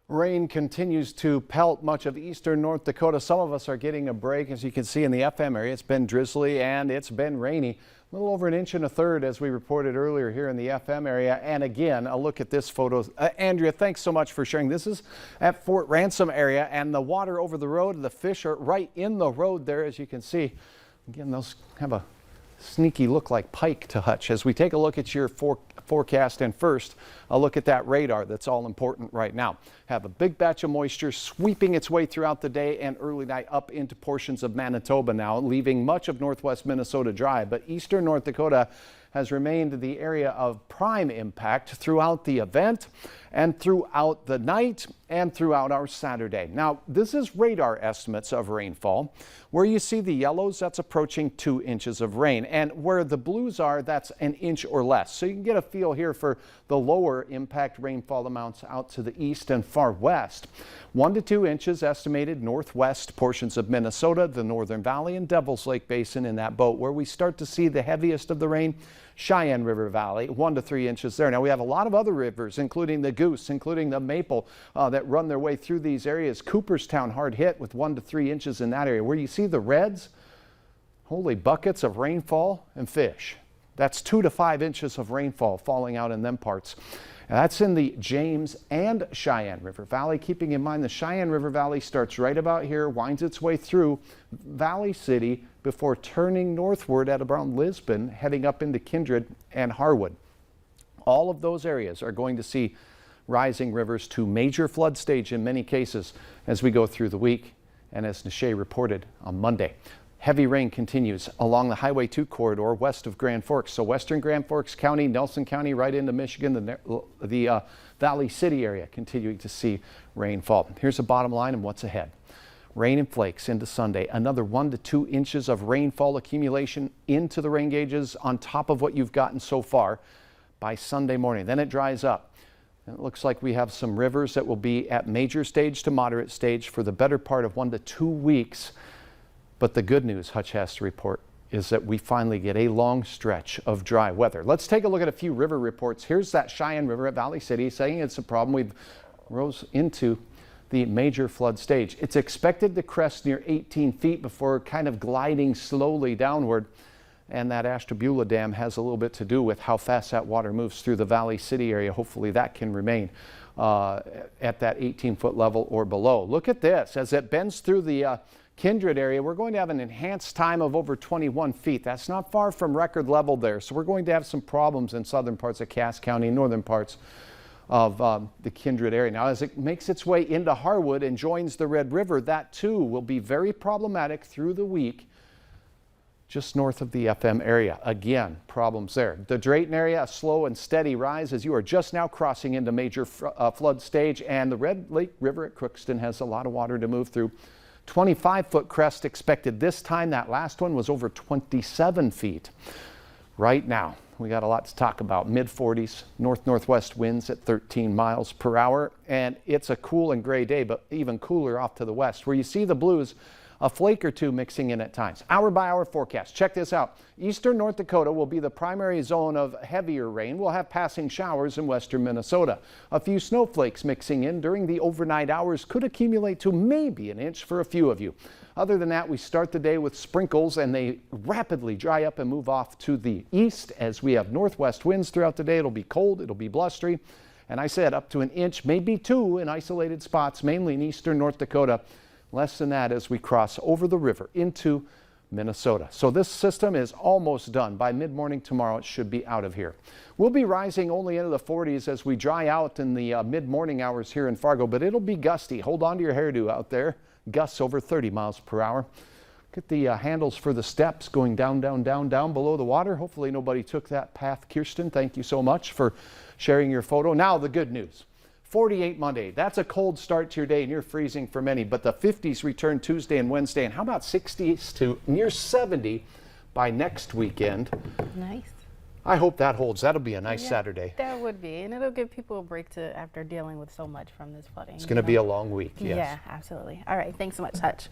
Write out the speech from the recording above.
Rain continues to pelt much of eastern North Dakota. Some of us are getting a break. As you can see in the FM area, it's been drizzly and it's been rainy. A little over 1.33 inches as we reported earlier here in the FM area. And again, a look at this photo. Andrea, thanks so much for sharing. This is at Fort Ransom area, and the water over the road, the fish are right in the road there, as you can see. Again, those have a sneaky look like pike to Hutch. As we take a look at your forecast, and first a look at that radar that's all important right now. Have a big batch of moisture sweeping its way throughout the day and early night up into portions of Manitoba now, leaving much of northwest Minnesota dry, but eastern North Dakota has remained the area of prime impact throughout the event and throughout the night and throughout our Saturday. Now, this is radar estimates of rainfall. Where you see the yellows, that's approaching 2 inches of rain. And where the blues are, that's 1 inch or less. So you can get a feel here for the lower impact rainfall amounts out to the east and far west. 1 to 2 inches estimated northwest portions of Minnesota, the Northern Valley and Devil's Lake Basin in that boat. Where we start to see the heaviest of the rain, Cheyenne River Valley, 1 to 3 inches there. Now we have a lot of other rivers, including the Goose, including the Maple, that run their way through these areas. Cooperstown hard hit with 1 to 3 inches in that area. Where you see the reds, holy buckets of rainfall and fish. That's 2 to 5 inches of rainfall falling out in them parts. That's in the James and Cheyenne River Valley. Keeping in mind the Cheyenne River Valley starts right about here, winds its way through Valley City before turning northward at around Lisbon, heading up into Kindred and Harwood. All of those areas are going to see rising rivers to major flood stage in many cases as we go through the week, and as Nishay reported on Monday. Heavy rain continues along the Highway 2 corridor west of Grand Forks. So western Grand Forks County, Nelson County, right into Michigan, the Valley City area continuing to see rainfall. Here's the bottom line and what's ahead. Rain and flakes into Sunday. Another 1 to 2 inches of rainfall accumulation into the rain gauges on top of what you've gotten so far by Sunday morning. Then it dries up. It looks like we have some rivers that will be at major stage to moderate stage for the better part of 1 to 2 weeks. But the good news, Hutch has to report, is that we finally get a long stretch of dry weather. Let's take a look at a few river reports. Here's that Cheyenne River at Valley City saying it's a problem. We've rose into the major flood stage. It's expected to crest near 18 feet before kind of gliding slowly downward. And that Ashtabula Dam has a little bit to do with how fast that water moves through the Valley City area. Hopefully that can remain at that 18-foot level or below. Look at this. As it bends through the Kindred area, we're going to have an enhanced time of over 21 feet. That's not far from record level there. So we're going to have some problems in southern parts of Cass County, northern parts of the Kindred area. Now, as it makes its way into Harwood and joins the Red River, that too will be very problematic through the week just north of the FM area. Again, problems there. The Drayton area, a slow and steady rise as you are just now crossing into major flood stage, and the Red Lake River at Crookston has a lot of water to move through. 25-foot crest expected this time. That last one was over 27 feet. Right now, we got a lot to talk about. Mid-40s, north-northwest winds at 13 miles per hour. And it's a cool and gray day, but even cooler off to the west. Where you see the blues, a flake or two mixing in at times. Hour-by-hour forecast. Check this out. Eastern North Dakota will be the primary zone of heavier rain. We'll have passing showers in western Minnesota. A few snowflakes mixing in during the overnight hours could accumulate to maybe 1 inch for a few of you. Other than that, we start the day with sprinkles, and they rapidly dry up and move off to the east as we have northwest winds throughout the day. It'll be cold, it'll be blustery, and I said up to 1 inch, maybe 2 in isolated spots, mainly in eastern North Dakota. Less than that as we cross over the river into Minnesota. So this system is almost done. By mid-morning tomorrow, it should be out of here. We'll be rising only into the 40s as we dry out in the mid-morning hours here in Fargo, but it'll be gusty. Hold on to your hairdo out there. Gusts over 30 miles per hour. Get the handles for the steps going down, down, down, down below the water. Hopefully nobody took that path. Kirsten, thank you so much for sharing your photo. Now the good news. 48 Monday. That's a cold start to your day, and you're freezing for many, but the 50s return Tuesday and Wednesday, and how about 60s to near 70 by next weekend? Nice. I hope that holds. That'll be a nice Saturday. That would be, and it'll give people a break after dealing with so much from this flooding. It's going to be a long week. Yes. Yeah, absolutely. All right, thanks so much, Hutch.